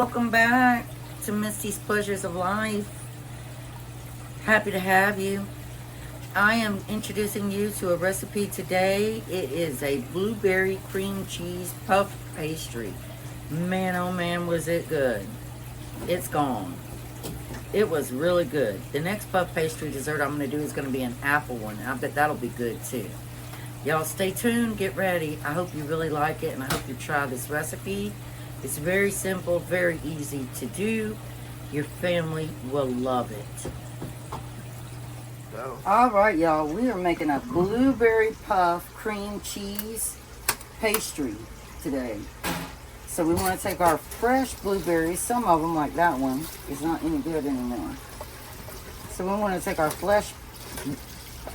Welcome back to Misty's Pleasures of Life. Happy to have you. I am introducing you to a recipe today. It is a blueberry cream cheese puff pastry. Man, oh man, was it good. It's gone. It was really good. The next puff pastry dessert I'm going to do is going to be an apple one. I bet that'll be good too. Y'all stay tuned, get ready. I hope you really like it, and I hope you try this recipe. It's very simple, very easy to do. Your family will love it. All right, y'all, we are making a blueberry puff cream cheese pastry today. So we want to take our fresh blueberries. Some of them, like that one, is not any good anymore. So we want to take our fresh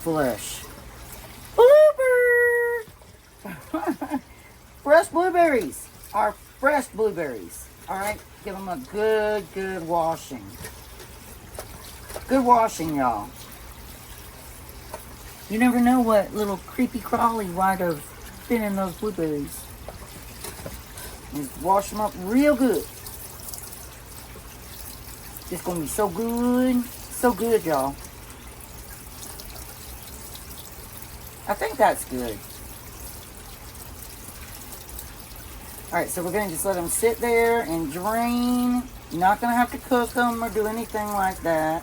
blueberries, our fresh blueberries. All right, give them a good washing. Good washing, y'all. You never know what little creepy crawly might have been in those blueberries. Just wash them up real good. It's gonna be so good, y'all. I think that's good. Alright, so we're going to just let them sit there and drain. You're not going to have to cook them or do anything like that.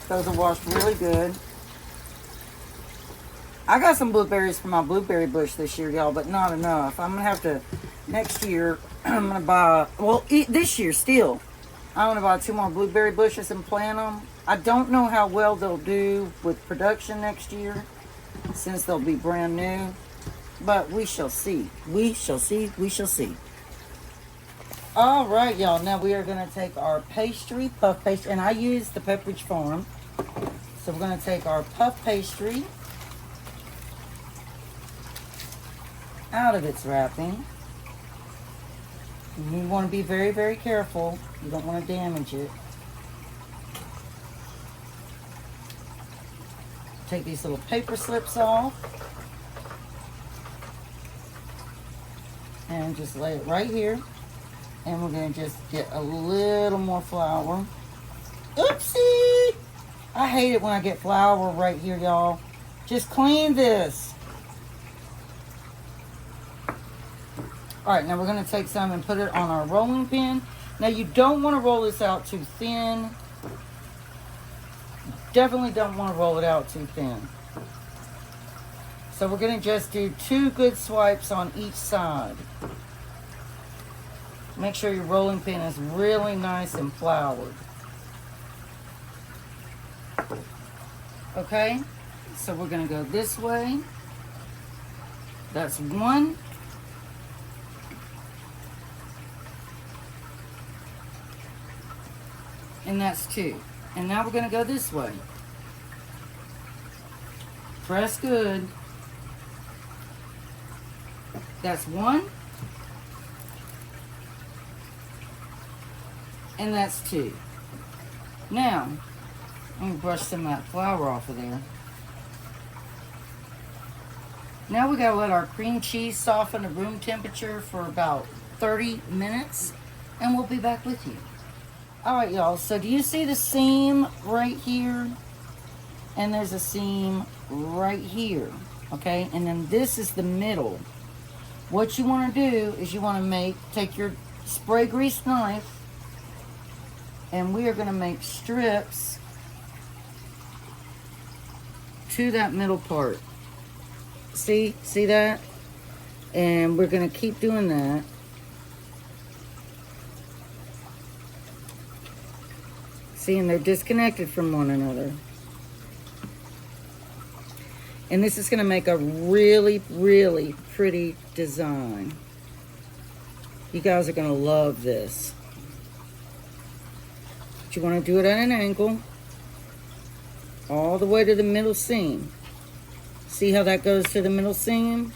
Those are washed really good. I got some blueberries from my blueberry bush this year, y'all, but not enough. I'm going to have to, next year, I'm going to buy, well, this year still, I'm going to buy 2 more blueberry bushes and plant them. I don't know how well they'll do with production next year, since they'll be brand new, but we shall see. We shall see. All right, y'all. Now we are going to take our puff pastry, and I use the Pepperidge Farm. So we're going to take our puff pastry out of its wrapping. You want to be very careful. You don't want to damage it. Take these little paper slips off and just lay it right here, and we're going to just get a little more flour. Oopsie! I hate it when I get flour right here, y'all. Just clean this. Alright, now we're going to take some and put it on our rolling pin. Now you don't want to roll this out too thin. Definitely don't want to roll it out too thin. So we're going to just do 2 good swipes on each side. Make sure your rolling pin is really nice and floured. Okay, so we're going to go this way. That's 1. And that's 2. And now we're going to go this way. Press good. That's 1. And that's 2. Now, I'm going to brush some of that flour off of there. Now we got to let our cream cheese soften to room temperature for about 30 minutes. And we'll be back with you. Alright, y'all, so do you see the seam right here? And there's a seam right here, okay? And then this is the middle. What you want to do is you want to take your spray grease knife, and we are going to make strips to that middle part. See that? And we're going to keep doing that. And they're disconnected from one another. And this is going to make a really pretty design. You guys are going to love this. But you want to do it at an angle all the way to the middle seam. See how that goes to the middle seam?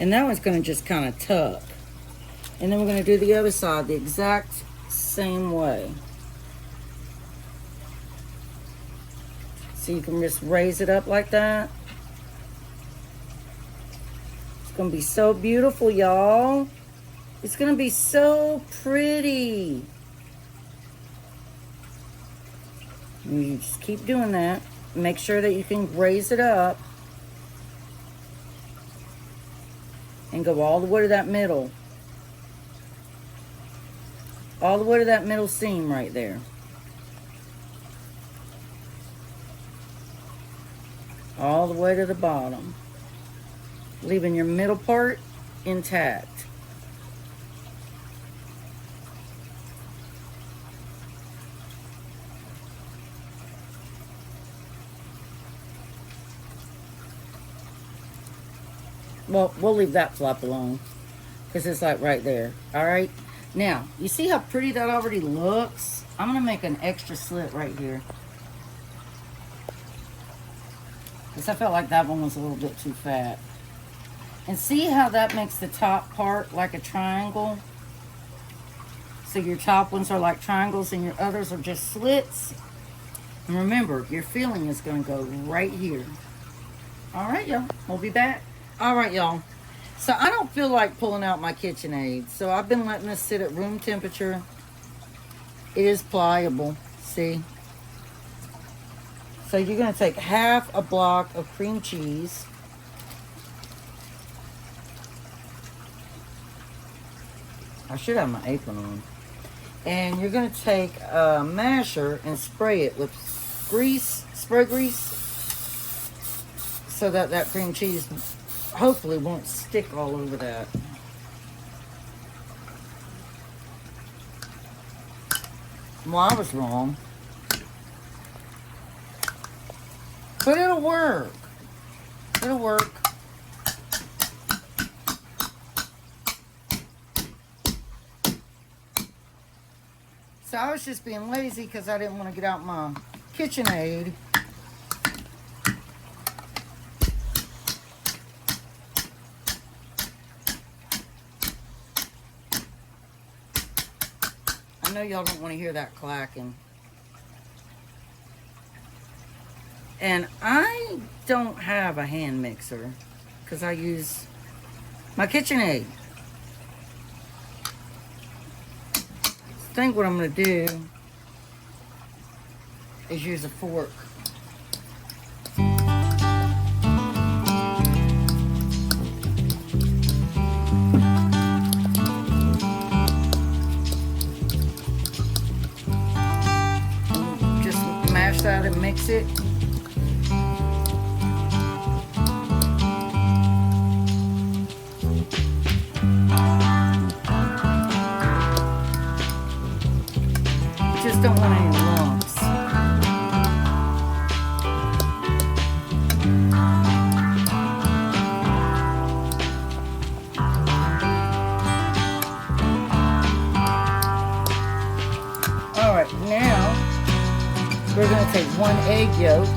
And that one's going to just kind of tuck. And then we're going to do the other side the exact same way. So you can just raise it up like that. It's going to be so beautiful, y'all. It's going to be so pretty. And you just keep doing that. Make sure that you can raise it up. And go all the way to that middle. All the way to that middle seam right there. All the way to the bottom. Leaving your middle part intact. Well, we'll leave that flap alone because it's like right there. All right. Now, you see how pretty that already looks? I'm going to make an extra slit right here. Because I felt like that one was a little bit too fat. And see how that makes the top part like a triangle? So your top ones are like triangles and your others are just slits. And remember, your filling is going to go right here. All right, y'all. We'll be back. All right, y'all. So I don't feel like pulling out my KitchenAid. So I've been letting this sit at room temperature. It is pliable. See? So you're going to take half a block of cream cheese. I should have my apron on. And you're going to take a masher and spray it with grease, spray grease, so that that cream cheese hopefully won't stick all over that. Well, I was wrong. But it'll work. It'll work. So I was just being lazy because I didn't want to get out my KitchenAid. I know y'all don't want to hear that clacking. And I don't have a hand mixer because I use my KitchenAid. I think what I'm going to do is use a fork. Just mash that and mix it. Just don't want any lumps. Alright, now we're going to take one egg yolk.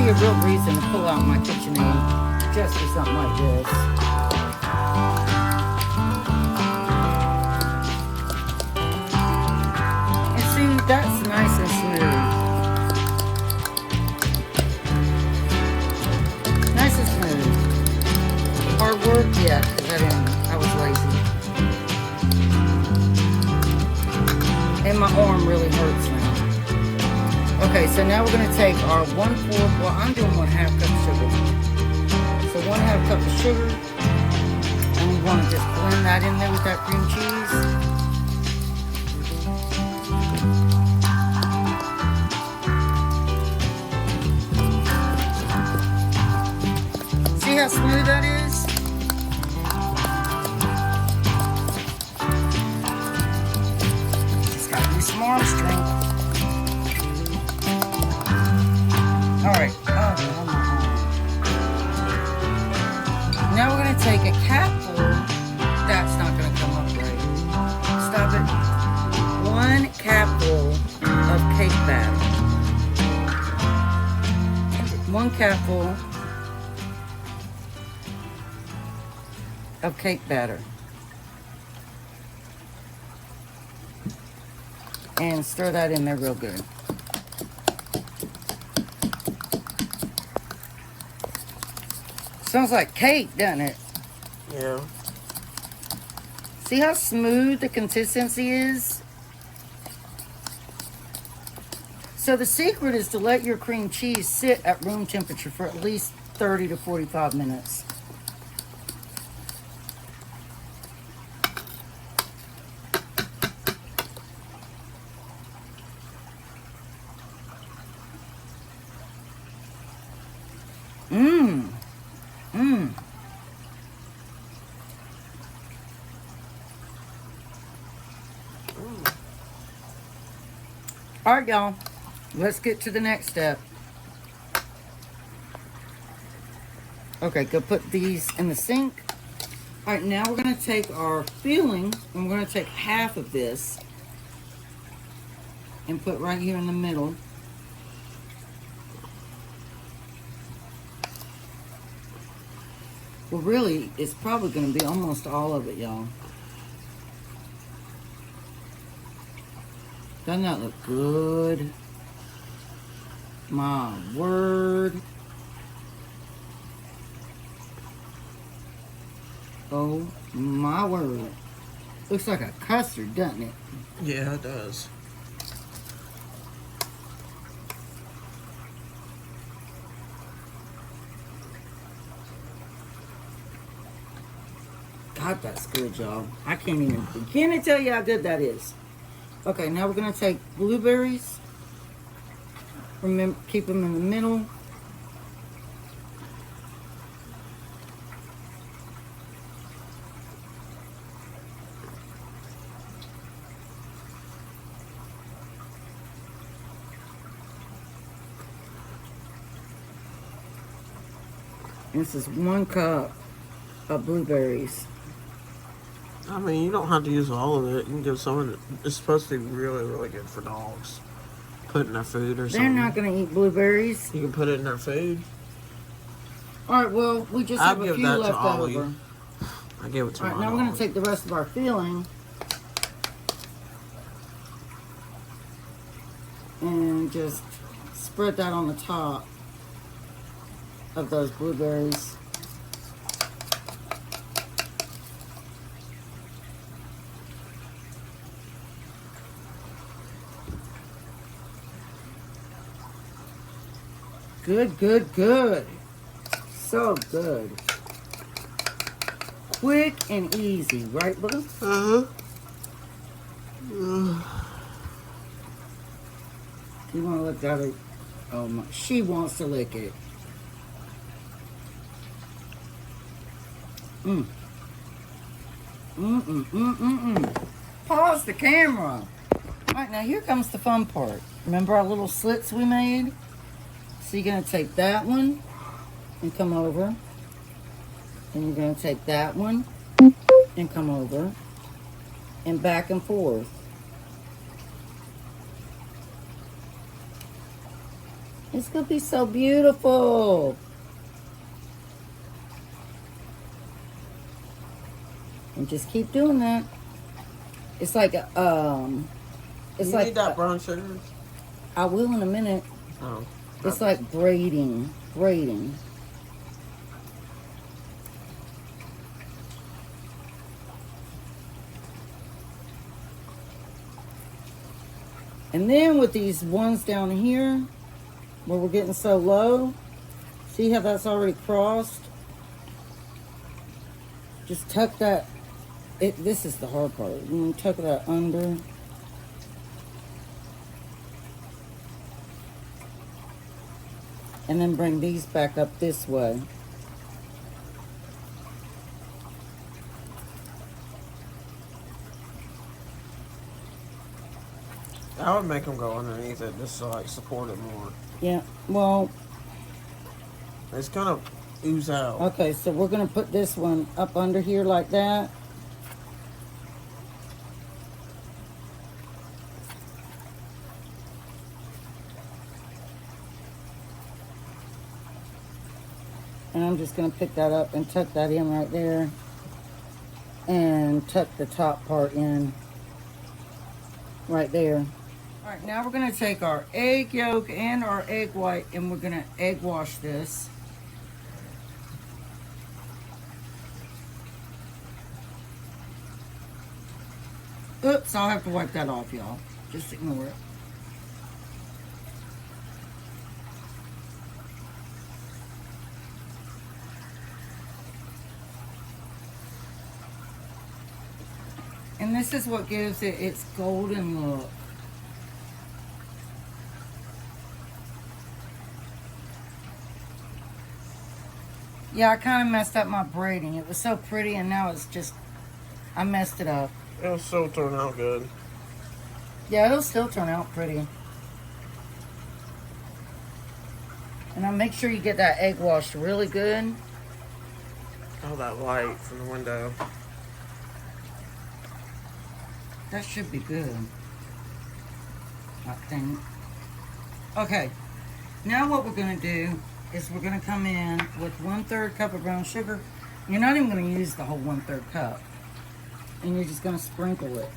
A real reason to pull out my KitchenAid just for something like this. And see, that's nice and smooth. Nice and smooth. Hard work, yeah, because I was lazy. And my arm really hurts now. Okay, so now we're going to take our 1/4, well, I'm doing 1/2 cup of sugar. So 1/2 cup of sugar, and we want to just blend that in there with that cream cheese. See how smooth that is? It's got to be Alright. Oh, come on. Now we're going to take a capful. That's not going to come up right. Stop it. 1 capful of cake batter. 1 capful of cake batter. And stir that in there real good. Smells like cake, doesn't it? Yeah. See how smooth the consistency is? So the secret is to let your cream cheese sit at room temperature for at least 30 to 45 minutes. Mmm. Mmm. All right, y'all. Let's get to the next step. Okay, go put these in the sink. All right, now we're going to take our filling, and we're going to take half of this and put right here in the middle. Well, really, it's probably going to be almost all of it, y'all. Doesn't that look good? My word. Oh, my word. Looks like a custard, doesn't it? Yeah, it does. God, that's good, y'all. I can't even begin to tell you how good that is. Okay, now we're going to take blueberries. Remember, keep them in the middle. This is 1 cup of blueberries. I mean, you don't have to use all of it. You can give some of it. It's supposed to be really, really good for dogs. Put it in their food or something. They're not going to eat blueberries. You can put it in their food. All right, well, we just have a few left over. I give it to All right, now we're going to take the rest of our filling and just spread that on the top of those blueberries. Good, good, good. So good. Quick and easy, right, Blue? Uh-huh. You want to lick that? Oh my! She wants to lick it. Pause the camera. All right, now here comes the fun part. Remember our little slits we made? So you're going to take that one and come over. And you're going to take that one and come over. And back and forth. It's going to be so beautiful. And just keep doing that. It's like it's you like need that brown sugar? I will in a minute. Oh. It's like braiding. And then with these ones down here, where we're getting so low, see how that's already crossed? Just tuck that, this is the hard part. You tuck that under. And then bring these back up this way. I would make them go underneath it just to like support it more. Yeah, well, It's kind of ooze out. Okay, so we're going to put this one up under here like that. And I'm just going to pick that up and tuck that in right there. And tuck the top part in right there. Alright, now we're going to take our egg yolk and our egg white and we're going to egg wash this. Oops, I'll have to wipe that off, y'all. Just ignore it. And this is what gives it its golden look. Yeah, I kind of messed up my braiding. It was so pretty and now it's just, I messed it up. It'll still turn out good. Yeah, it'll still turn out pretty. And I'll make sure you get that egg washed really good. Oh, that light from the window. That should be good, I think. Okay, now what we're gonna do is we're gonna come in with 1/3 cup of brown sugar. You're not even gonna use the whole 1/3 cup. And you're just gonna sprinkle it.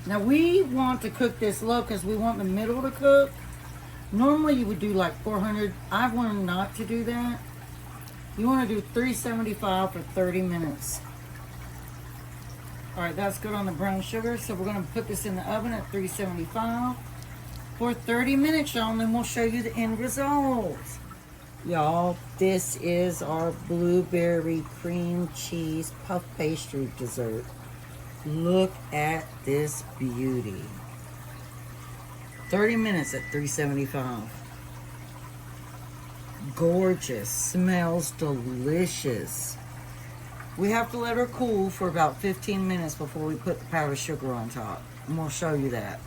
Now we want to cook this low because we want the middle to cook. Normally you would do like 400. I've learned not to do that. You want to do 375 for 30 minutes. All right, that's good on the brown sugar. So we're going to put this in the oven at 375 for 30 minutes, y'all, and then we'll show you the end result. Y'all, this is our blueberry cream cheese puff pastry dessert. Look at this beauty. 30 minutes at 375. Gorgeous. Smells delicious. We have to let her cool for about 15 minutes before we put the powdered sugar on top. And we'll show you that.